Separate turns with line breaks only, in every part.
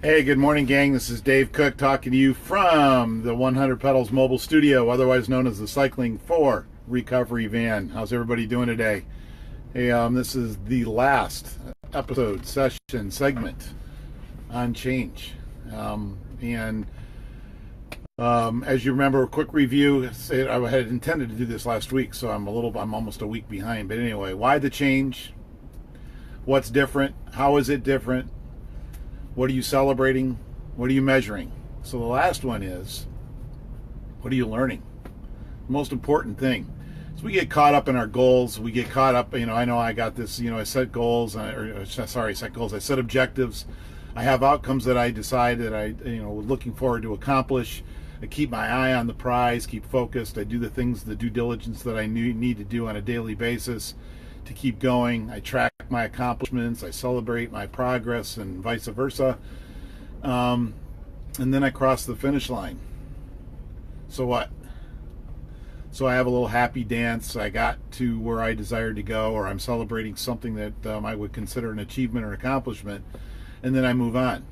Hey, good morning, gang. This is Dave Cook talking to you from the 100 Pedals Mobile Studio, otherwise known as the Cycling for Recovery van. How's everybody doing today? Hey, this is the last episode, session, segment on change. As you remember, a quick review. I had intended to do this last week, so I'm almost a week behind. But anyway, why the change? What's different? How is it different? What are you celebrating? What are you measuring? So the last one is, what are you learning? The most important thing. So we get caught up in our goals. We get caught up, I know I got this, I set goals, I set objectives. I have outcomes that I decide that looking forward to accomplish. I keep my eye on the prize, keep focused. I do the things, the due diligence that I need to do on a daily basis to keep going. I track my accomplishments, I celebrate my progress, and vice versa. And then I cross the finish line. So what? So I have a little happy dance. I got to where I desired to go, or I'm celebrating something that I would consider an achievement or accomplishment, and then I move on.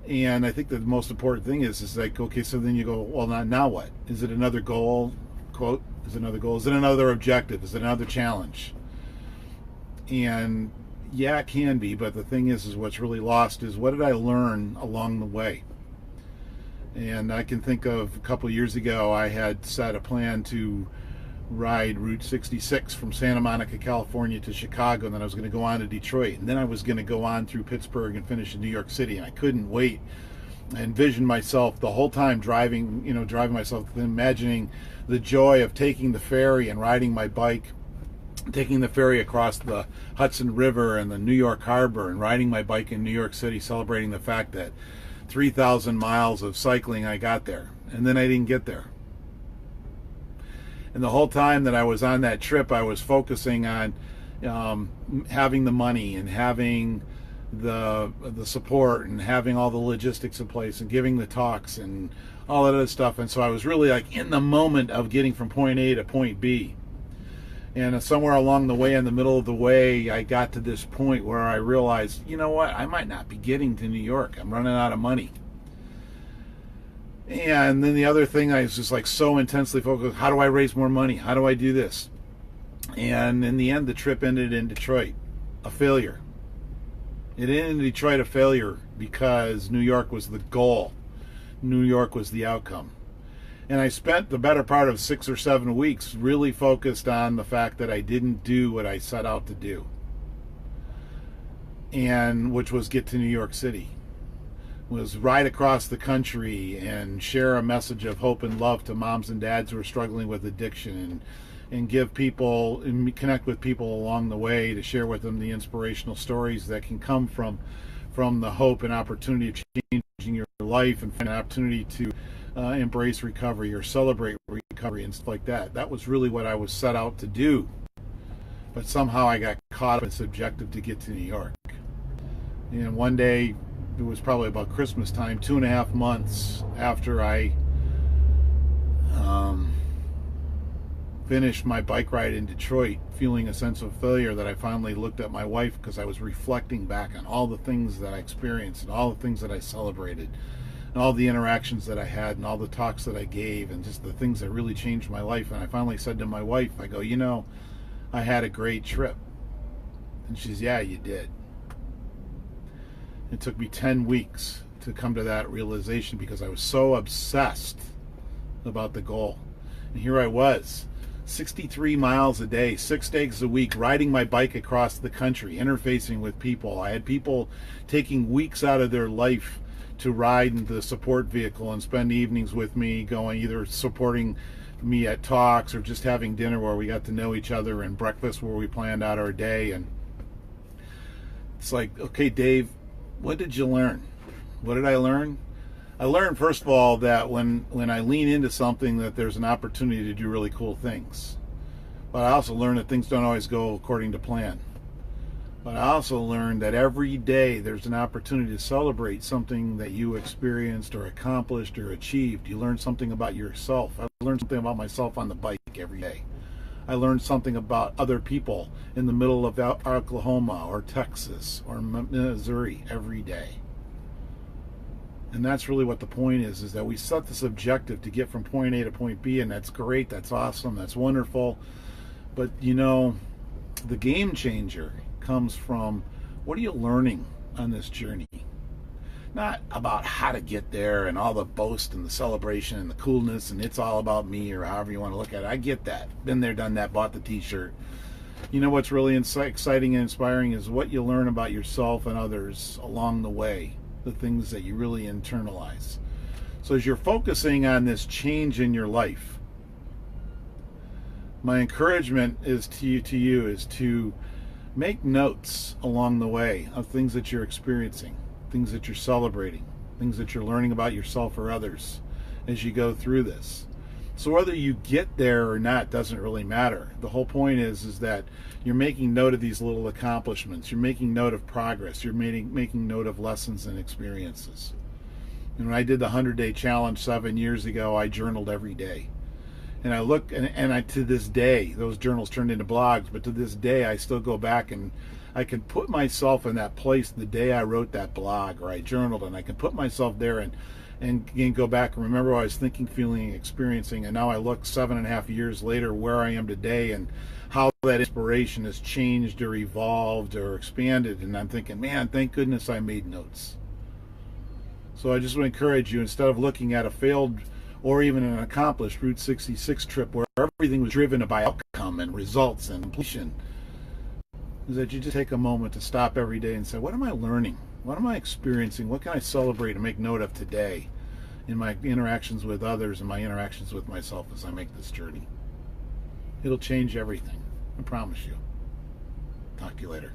And I think the most important thing is like, okay, so then you go, well, now what? Is it another goal? Quote, is it another goal? Is it another objective? Is it another challenge? And yeah, it can be, but the thing is what's really lost is, what did I learn along the way? And I can think of a couple of years ago, I had set a plan to ride Route 66 from Santa Monica, California to Chicago, and then I was going to go on to Detroit, and then I was going to go on through Pittsburgh and finish in New York City, and I couldn't wait. I envisioned myself the whole time driving myself, imagining the joy of taking the ferry and riding my bike, taking the ferry across the Hudson River and the New York Harbor, and riding my bike in New York City, celebrating the fact that 3,000 miles of cycling I got there. And then I didn't get there. And the whole time that I was on that trip, I was focusing on having the money and having the support and having all the logistics in place and giving the talks and all that other stuff. And so I was really like in the moment of getting from point A to point B. And somewhere along the way, in the middle of the way, I got to this point where I realized, you know what, I might not be getting to New York. I'm running out of money. And then the other thing, I was just like so intensely focused, how do I raise more money? How do I do this? And in the end, the trip ended in Detroit, a failure. It ended in Detroit a failure because New York was the goal. New York was the outcome. And I spent the better part of 6 or 7 weeks really focused on the fact that I didn't do what I set out to do, and which was get to New York City, was ride across the country and share a message of hope and love to moms and dads who are struggling with addiction, and give people and connect with people along the way, to share with them the inspirational stories that can come from the hope and opportunity of changing your life, and find an opportunity to embrace recovery or celebrate recovery and stuff like that. That was really what I was set out to do. But somehow I got caught up in this objective to get to New York. And one day, it was probably about Christmas time, 2.5 months after I finished my bike ride in Detroit, feeling a sense of failure, that I finally looked at my wife, because I was reflecting back on all the things that I experienced and all the things that I celebrated, and all the interactions that I had, and all the talks that I gave, and just the things that really changed my life. And I finally said to my wife, I go, I had a great trip. And she's, yeah, you did. It took me 10 weeks to come to that realization, because I was so obsessed about the goal. And here I was, 63 miles a day, 6 days a week, riding my bike across the country, interfacing with people. I had people taking weeks out of their life to ride in the support vehicle and spend evenings with me, going either supporting me at talks or just having dinner where we got to know each other, and breakfast where we planned out our day. And it's like, okay, Dave, what did you learn? What did I learn? I learned, first of all, that when I lean into something, that there's an opportunity to do really cool things. But I also learned that things don't always go according to plan. But I also learned that every day there's an opportunity to celebrate something that you experienced or accomplished or achieved. You learn something about yourself. I learned something about myself on the bike every day. I learned something about other people in the middle of Oklahoma or Texas or Missouri every day. And that's really what the point is that we set this objective to get from point A to point B, and that's great, that's awesome, that's wonderful. But you know, the game changer comes from, what are you learning on this journey? Not about how to get there and all the boast and the celebration and the coolness and it's all about me, or however you want to look at it. I get that. Been there, done that, bought the t-shirt. You know what's really exciting and inspiring is what you learn about yourself and others along the way, the things that you really internalize. So as you're focusing on this change in your life, my encouragement is to you is to make notes along the way of things that you're experiencing, things that you're celebrating, things that you're learning about yourself or others as you go through this. So whether you get there or not doesn't really matter. The whole point is that you're making note of these little accomplishments. You're making note of progress. You're making note of lessons and experiences. And when I did the 100-day challenge 7 years ago, I journaled every day. And I look, and I, to this day, those journals turned into blogs, but to this day, I still go back and I can put myself in that place the day I wrote that blog or I journaled, and I can put myself there and go back and remember what I was thinking, feeling, experiencing. And now I look 7.5 years later where I am today and how that inspiration has changed or evolved or expanded. And I'm thinking, man, thank goodness I made notes. So I just want to encourage you, instead of looking at a failed or even an accomplished Route 66 trip where everything was driven by outcome and results and completion, is that you just take a moment to stop every day and say, what am I learning? What am I experiencing? What can I celebrate and make note of today in my interactions with others and my interactions with myself as I make this journey? It'll change everything. I promise you. Talk to you later.